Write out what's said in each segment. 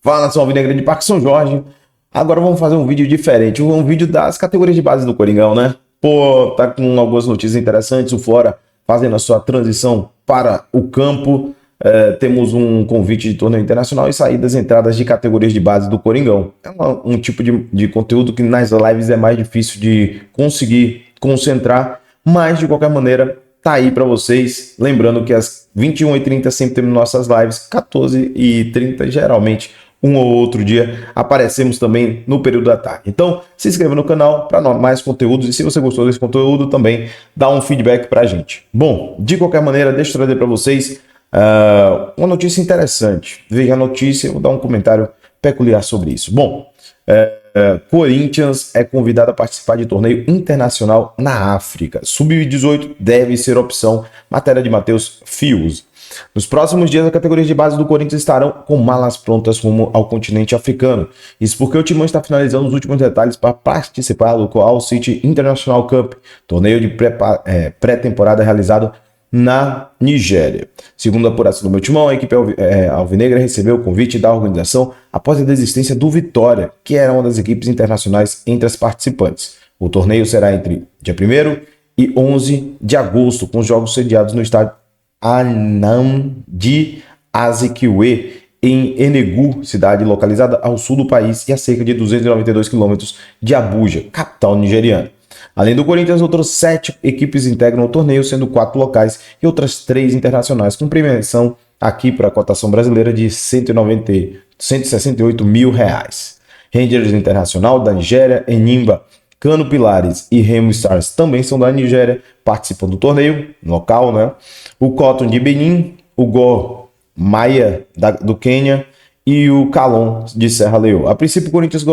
Fala, nação alvinegra de Parque São Jorge. Agora vamos fazer um vídeo diferente, um vídeo das categorias de base do Coringão, né? Pô, tá com algumas notícias interessantes. O Flora fazendo a sua transição para o campo. Temos um convite de torneio internacional e saídas e entradas de categorias de base do Coringão. É um tipo de conteúdo que nas lives é mais difícil de conseguir concentrar, mas de qualquer maneira tá aí para vocês. Lembrando que às 21h30 sempre temos nossas lives, 14h30 geralmente. Um ou outro dia aparecemos também no período da tarde. Então, se inscreva no canal para mais conteúdos e se você gostou desse conteúdo também dá um feedback para a gente. Bom, de qualquer maneira, deixa eu trazer para vocês uma notícia interessante. Veja a notícia, eu vou dar um comentário peculiar sobre isso. Bom, Corinthians é convidado a participar de torneio internacional na África. Sub-18 deve ser opção. Matéria de Matheus Fius. Nos próximos dias, as categorias de base do Corinthians estarão com malas prontas rumo ao continente africano. Isso porque o Timão está finalizando os últimos detalhes para participar do Al City International Cup, torneio de pré-temporada realizado na Nigéria. Segundo a apuração do meu Timão, a equipe alvinegra recebeu o convite da organização após a desistência do Vitória, que era uma das equipes internacionais entre as participantes. O torneio será entre dia 1º e 11 de agosto, com jogos sediados no estádio Nnamdi Azikiwe, em Enugu, cidade localizada ao sul do país e a cerca de 292 quilômetros de Abuja, capital nigeriana. Além do Corinthians, outras 7 equipes integram o torneio, sendo 4 locais e outras 3 internacionais, com premiação aqui para a cotação brasileira de R$168 mil. Rangers Internacional da Nigéria, Enyimba, Kano Pilares e Remo Stars também são da Nigéria, participam do torneio local, né? O Cotton de Benin, o Gor Mahia do Quênia e o Calon de Serra Leoa. A princípio, o Corinthians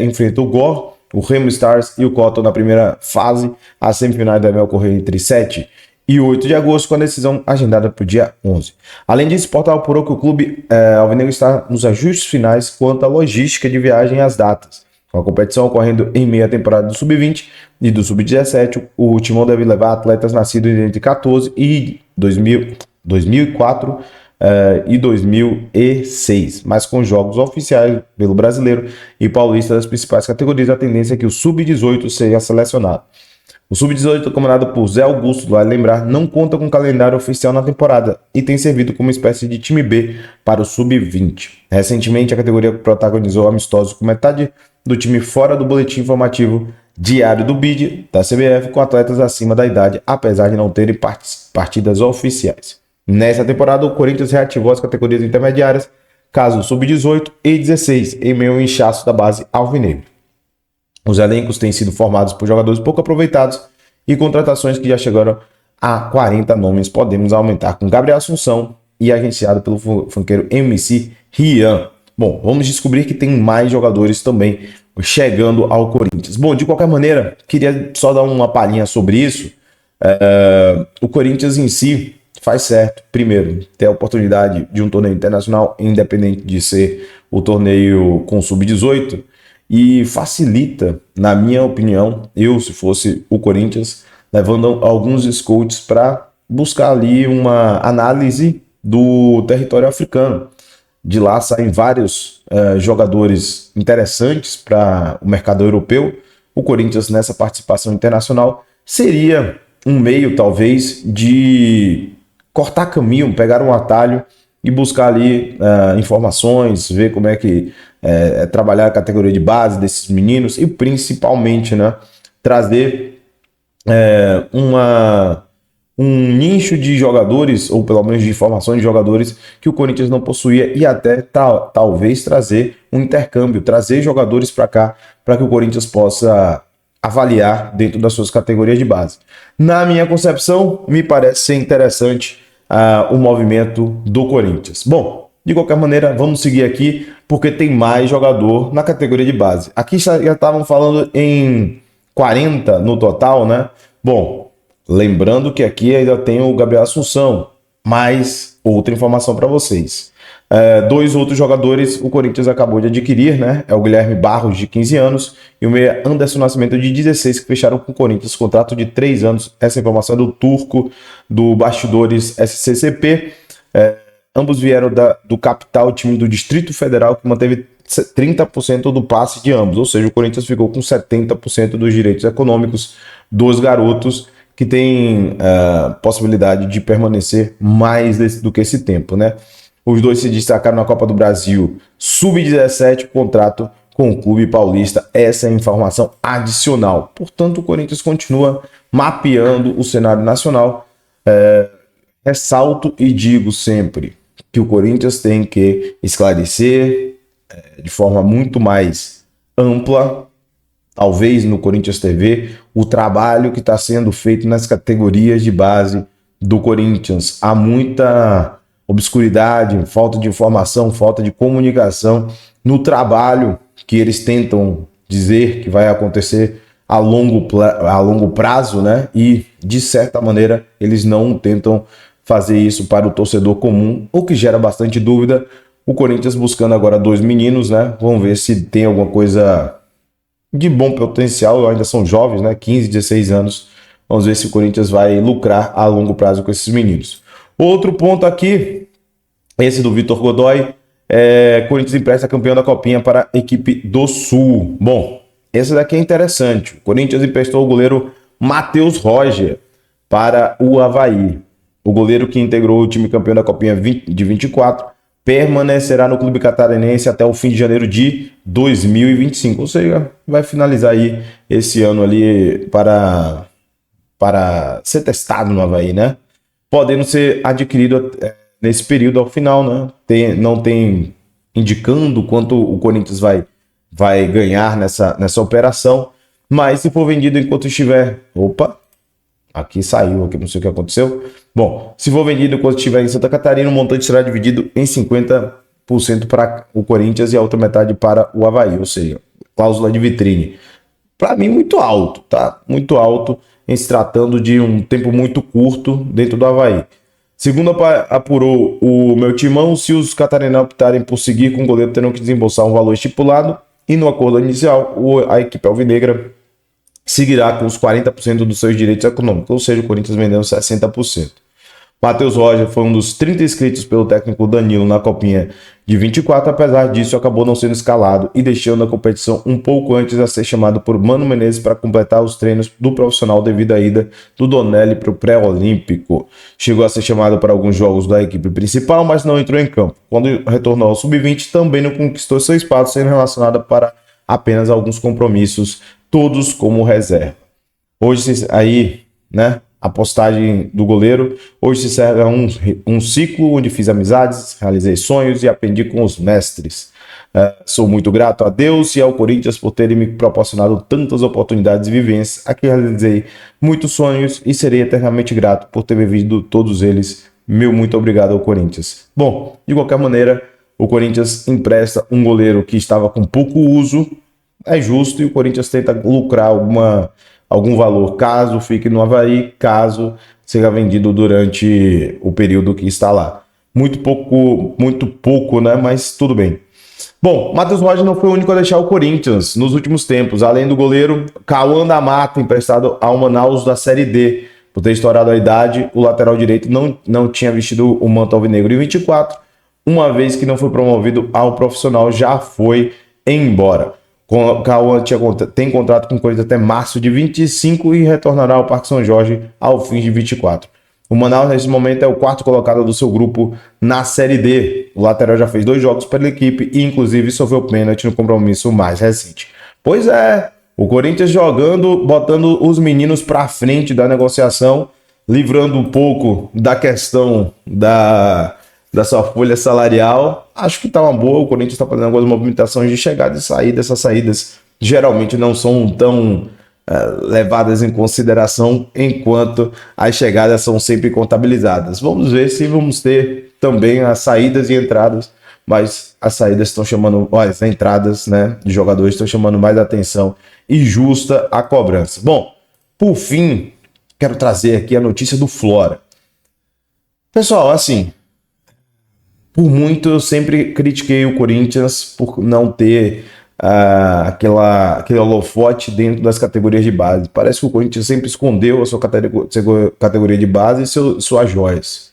enfrenta o Gor, o Remo Stars e o Cotton na primeira fase. As semifinais devem ocorrer entre 7 e 8 de agosto, com a decisão agendada para o dia 11. Além disso, o portal apurou que o clube alvinegro está nos ajustes finais quanto à logística de viagem e as datas. Com a competição ocorrendo em meio à temporada do Sub-20 e do Sub-17, o Timão deve levar atletas nascidos entre 14 e 2004 e 2006, mas com jogos oficiais pelo Brasileiro e Paulista das principais categorias, a tendência é que o Sub-18 seja selecionado. O Sub-18, comandado por Zé Augusto, vale lembrar, não conta com calendário oficial na temporada e tem servido como espécie de time B para o Sub-20. Recentemente, a categoria protagonizou amistosos com metade do time fora do boletim informativo diário do BID da CBF, com atletas acima da idade, apesar de não terem partidas oficiais. Nessa temporada, o Corinthians reativou as categorias intermediárias, caso Sub-18 e 16, em meio ao inchaço da base alvinegra. Os elencos têm sido formados por jogadores pouco aproveitados e contratações que já chegaram a 40 nomes. Podemos aumentar com Gabriel Assunção e agenciado pelo funkeiro MC Rian. Bom, vamos descobrir que tem mais jogadores também chegando ao Corinthians. Bom, de qualquer maneira, queria só dar uma palhinha sobre isso. O Corinthians em si faz certo, primeiro, ter a oportunidade de um torneio internacional, independente de ser o torneio com Sub-18, e facilita, na minha opinião, se fosse o Corinthians, levando alguns scouts para buscar ali uma análise do território africano. De lá saem vários jogadores interessantes para o mercado europeu. O Corinthians, nessa participação internacional, seria um meio, talvez, de cortar caminho, pegar um atalho e buscar ali informações, ver como é que trabalhar a categoria de base desses meninos e principalmente, né, trazer um nicho de jogadores, ou pelo menos de informações de jogadores que o Corinthians não possuía, e até talvez trazer um intercâmbio, trazer jogadores para cá, para que o Corinthians possa avaliar dentro das suas categorias de base. Na minha concepção, me parece ser interessante o movimento do Corinthians. Bom, de qualquer maneira, vamos seguir aqui, porque tem mais jogador na categoria de base. Aqui já estavam falando em 40 no total, né? Bom, lembrando que aqui ainda tem o Gabriel Assunção, mais outra informação para vocês. 2 outros jogadores o Corinthians acabou de adquirir, né? É o Guilherme Barros, de 15 anos, e o meia Anderson Nascimento, de 16, que fecharam com o Corinthians contrato de 3 anos. Essa informação é do Turco, do Bastidores SCCP. Ambos vieram do capital, time do Distrito Federal, que manteve 30% do passe de ambos. Ou seja, o Corinthians ficou com 70% dos direitos econômicos dos garotos, que tem possibilidade de permanecer mais do que esse tempo, né? Os dois se destacaram na Copa do Brasil Sub-17, contrato com o clube paulista. Essa é a informação adicional. Portanto, o Corinthians continua mapeando o cenário nacional. Ressalto e digo sempre que o Corinthians tem que esclarecer de forma muito mais ampla, talvez no Corinthians TV, o trabalho que está sendo feito nas categorias de base do Corinthians. Há muita obscuridade, falta de informação, falta de comunicação no trabalho que eles tentam dizer que vai acontecer a longo prazo, né? E, de certa maneira, eles não tentam fazer isso para o torcedor comum, o que gera bastante dúvida. O Corinthians buscando agora 2 meninos, né? Vamos ver se tem alguma coisa de bom potencial, ainda são jovens, né? 15, 16 anos. Vamos ver se o Corinthians vai lucrar a longo prazo com esses meninos. Outro ponto aqui, esse do Vitor Godoy, Corinthians empresta campeão da Copinha para a equipe do Sul. Bom, esse daqui é interessante. O Corinthians emprestou o goleiro Matheus Roger para o Avaí. O goleiro que integrou o time campeão da Copinha de 24 permanecerá no clube catarinense até o fim de janeiro de 2025. Ou seja, vai finalizar aí esse ano ali para ser testado no Avaí, né? Podendo ser adquirido nesse período ao final, né? Não tem indicando quanto o Corinthians vai ganhar nessa operação, mas se for vendido enquanto estiver... Opa! Aqui saiu, aqui não sei o que aconteceu. Bom, se for vendido enquanto estiver em Santa Catarina, o montante será dividido em 50% para o Corinthians e a outra metade para o Avaí, ou seja, cláusula de vitrine. Para mim, muito alto, tá? Muito alto, em se tratando de um tempo muito curto dentro do Avaí. Segundo apurou o meu timão, se os catarinenses optarem por seguir com o goleiro, terão que desembolsar um valor estipulado, e no acordo inicial, a equipe alvinegra seguirá com os 40% dos seus direitos econômicos, ou seja, o Corinthians vendendo 60%. Matheus Roger foi um dos 30 inscritos pelo técnico Danilo na Copinha de 24, apesar disso acabou não sendo escalado e deixando a competição um pouco antes a ser chamado por Mano Menezes para completar os treinos do profissional devido à ida do Donelli para o pré-olímpico. Chegou a ser chamado para alguns jogos da equipe principal, mas não entrou em campo. Quando retornou ao Sub-20, também não conquistou seu espaço, sendo relacionado para apenas alguns compromissos, todos como reserva. Hoje aí, né? A postagem do goleiro: hoje se encerra um ciclo onde fiz amizades, realizei sonhos e aprendi com os mestres. Sou muito grato a Deus e ao Corinthians por terem me proporcionado tantas oportunidades e vivências. Aqui realizei muitos sonhos e serei eternamente grato por ter vivido todos eles. Meu muito obrigado ao Corinthians. Bom, de qualquer maneira, o Corinthians empresta um goleiro que estava com pouco uso. É justo, e o Corinthians tenta lucrar algum valor, caso fique no Avaí, caso seja vendido durante o período que está lá. Muito pouco, né? Mas tudo bem. Bom, Matheus Roger não foi o único a deixar o Corinthians nos últimos tempos. Além do goleiro, Cauã da Mata, emprestado ao Manaus da Série D. Por ter estourado a idade, o lateral direito não tinha vestido o manto alvinegro em 24, uma vez que não foi promovido ao profissional, já foi embora. O Cauã tem contrato com o Corinthians até março de 25 e retornará ao Parque São Jorge ao fim de 24. O Manaus, nesse momento, é o quarto colocado do seu grupo na Série D. O lateral já fez 2 jogos pela equipe e, inclusive, sofreu pênalti no compromisso mais recente. Pois é, o Corinthians jogando, botando os meninos para frente da negociação, livrando um pouco da questão da sua folha salarial. Acho que tá uma boa. O Corinthians está fazendo algumas movimentações de chegada e saída. Essas saídas geralmente não são tão levadas em consideração, enquanto as chegadas são sempre contabilizadas. Vamos ver se vamos ter também as saídas e entradas, mas as saídas estão chamando, as entradas, né, de jogadores estão chamando mais atenção e justa a cobrança. Bom, por fim, quero trazer aqui a notícia do Flora. Pessoal, assim, por muito eu sempre critiquei o Corinthians por não ter aquele holofote dentro das categorias de base. Parece que o Corinthians sempre escondeu a sua categoria de base e suas joias.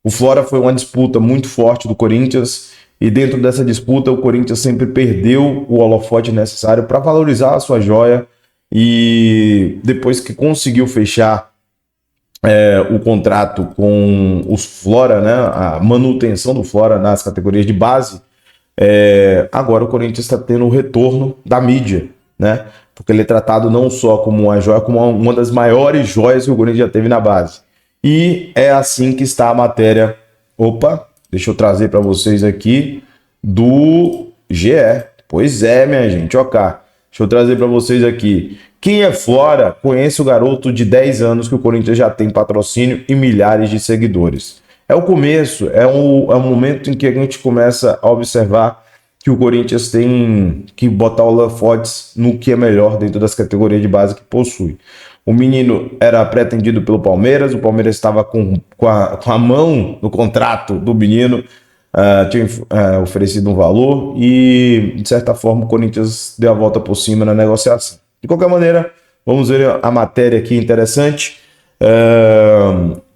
O Flora foi uma disputa muito forte do Corinthians e dentro dessa disputa o Corinthians sempre perdeu o holofote necessário para valorizar a sua joia e depois que conseguiu fechar o contrato com os Flora, né, a manutenção do Flora nas categorias de base, agora o Corinthians está tendo o retorno da mídia, né? Porque ele é tratado não só como uma joia, como uma das maiores joias que o Corinthians já teve na base. E é assim que está a matéria. Opa, deixa eu trazer para vocês aqui do GE. Pois é, minha gente, ó cá. Deixa eu trazer para vocês aqui. Quem é Flora conhece o garoto de 10 anos que o Corinthians já tem patrocínio e milhares de seguidores. É o começo, é um momento em que a gente começa a observar que o Corinthians tem que botar o holofotes no que é melhor dentro das categorias de base que possui. O menino era pretendido pelo Palmeiras, o Palmeiras estava com a mão no contrato do menino, tinha oferecido um valor e, de certa forma, o Corinthians deu a volta por cima na negociação. De qualquer maneira, vamos ver a matéria aqui interessante.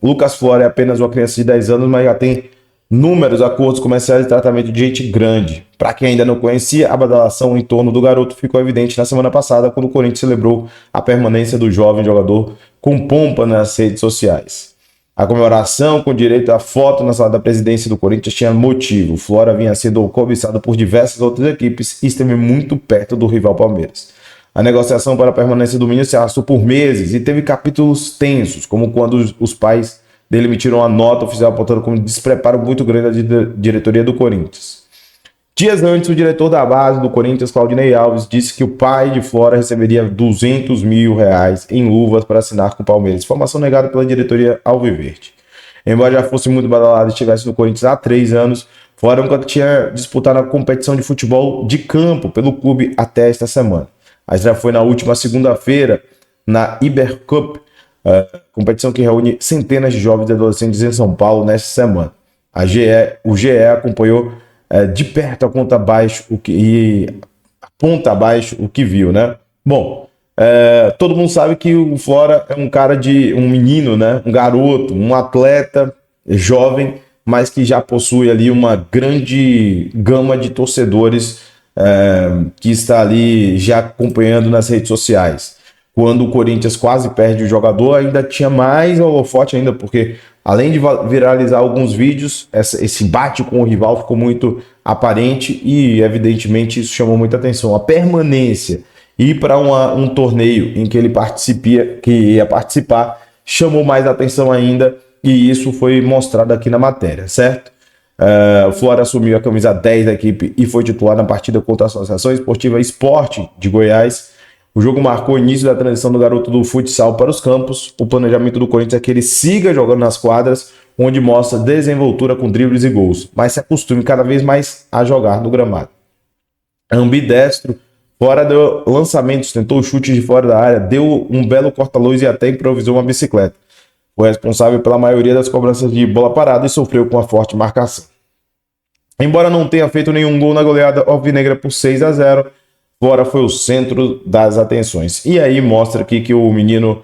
Lucas Flora é apenas uma criança de 10 anos, mas já tem números, acordos comerciais e tratamento de gente grande. Para quem ainda não conhecia, a badalação em torno do garoto ficou evidente na semana passada, quando o Corinthians celebrou a permanência do jovem jogador com pompa nas redes sociais. A comemoração, com direito à foto na sala da presidência do Corinthians, tinha motivo. O Flora vinha sendo cobiçado por diversas outras equipes e esteve muito perto do rival Palmeiras. A negociação para a permanência do menino se arrastou por meses e teve capítulos tensos, como quando os pais dele emitiram uma nota oficial apontando como despreparo muito grande da diretoria do Corinthians. Dias antes, o diretor da base do Corinthians, Claudinei Alves, disse que o pai de Flora receberia R$200 mil em luvas para assinar com o Palmeiras. Informação negada pela diretoria alviverde. Embora já fosse muito badalado e estivesse no Corinthians há 3 anos, Flora nunca tinha disputado a competição de futebol de campo pelo clube até esta semana. A estreia foi na última segunda-feira, na Ibercup, competição que reúne centenas de jovens e adolescentes em São Paulo nesta semana. O GE acompanhou de perto a ponta abaixo o que viu, né? Bom, todo mundo sabe que o Flora é um menino, né? Um garoto, um atleta jovem, mas que já possui ali uma grande gama de torcedores que está ali já acompanhando nas redes sociais. Quando o Corinthians quase perde o jogador, ainda tinha mais holofote ainda, porque além de viralizar alguns vídeos, esse embate com o rival ficou muito aparente e, evidentemente, isso chamou muita atenção. A permanência e ir para um torneio em que ele ia participar chamou mais atenção ainda e isso foi mostrado aqui na matéria, certo? O Flora assumiu a camisa 10 da equipe e foi titular na partida contra a Associação Esportiva Esporte de Goiás. O jogo marcou o início da transição do garoto do futsal para os campos. O planejamento do Corinthians é que ele siga jogando nas quadras, onde mostra desenvoltura com dribles e gols, mas se acostume cada vez mais a jogar no gramado. Ambidestro, fora do lançamentos, tentou chutes de fora da área, deu um belo corta-luz e até improvisou uma bicicleta. Foi responsável pela maioria das cobranças de bola parada e sofreu com uma forte marcação. Embora não tenha feito nenhum gol na goleada alvinegra por 6-0, Flora foi o centro das atenções. E aí mostra aqui que o menino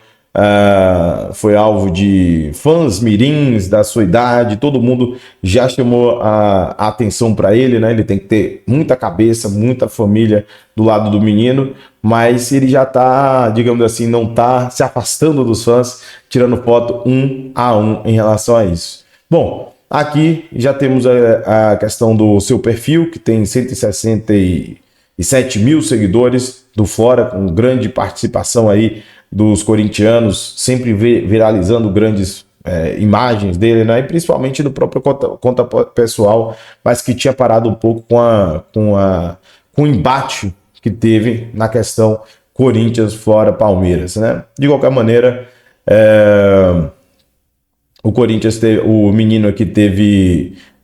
foi alvo de fãs mirins da sua idade, todo mundo já chamou a atenção para ele, né? Ele tem que ter muita cabeça, muita família do lado do menino, mas ele já tá, digamos assim, não tá se afastando dos fãs, tirando foto 1 a 1 em relação a isso. Bom, aqui já temos a questão do seu perfil, que tem 167 mil seguidores do Flora, com grande participação aí dos corintianos, sempre viralizando grandes imagens dele, né? E principalmente do próprio conta pessoal, mas que tinha parado um pouco com o embate que teve na questão Corinthians fora Palmeiras, né? De qualquer maneira, o Corinthians o menino aqui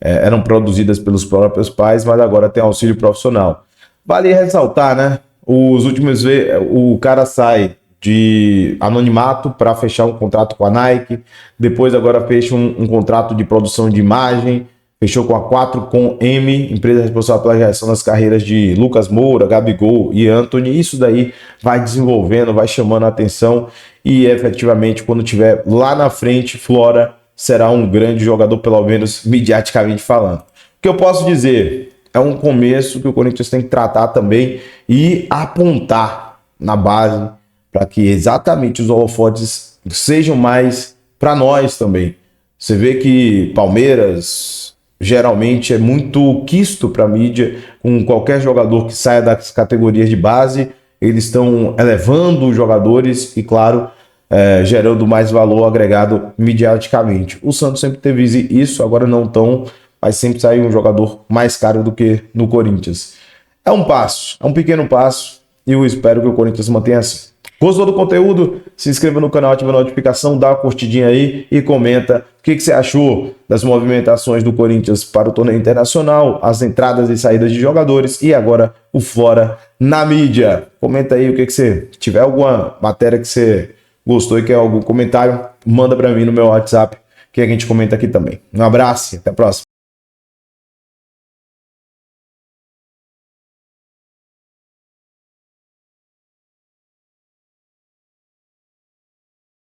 eram produzidas pelos próprios pais, mas agora tem auxílio profissional. Vale ressaltar, né? O cara sai de anonimato para fechar um contrato com a Nike, depois agora fecha um contrato de produção de imagem, fechou com a 4Com, empresa responsável pela geração das carreiras de Lucas Moura, Gabigol e Antony. Isso daí vai desenvolvendo, vai chamando a atenção e efetivamente quando tiver lá na frente, Flora será um grande jogador, pelo menos midiaticamente falando. O que eu posso dizer? É um começo que o Corinthians tem que tratar também e apontar na base para que exatamente os holofotes sejam mais para nós também. Você vê que Palmeiras geralmente é muito quisto para a mídia, com qualquer jogador que saia das categorias de base, eles estão elevando os jogadores e, claro, gerando mais valor agregado midiaticamente. O Santos sempre teve isso, agora não tão, mas sempre sai um jogador mais caro do que no Corinthians. É um passo, é um pequeno passo e eu espero que o Corinthians mantenha assim. Gostou do conteúdo? Se inscreva no canal, ativa a notificação, dá uma curtidinha aí e comenta o que você achou das movimentações do Corinthians para o torneio internacional, as entradas e saídas de jogadores e agora o Fora na mídia. Comenta aí o que você... tiver alguma matéria que você gostou e quer algum comentário, manda para mim no meu WhatsApp que a gente comenta aqui também. Um abraço e até a próxima.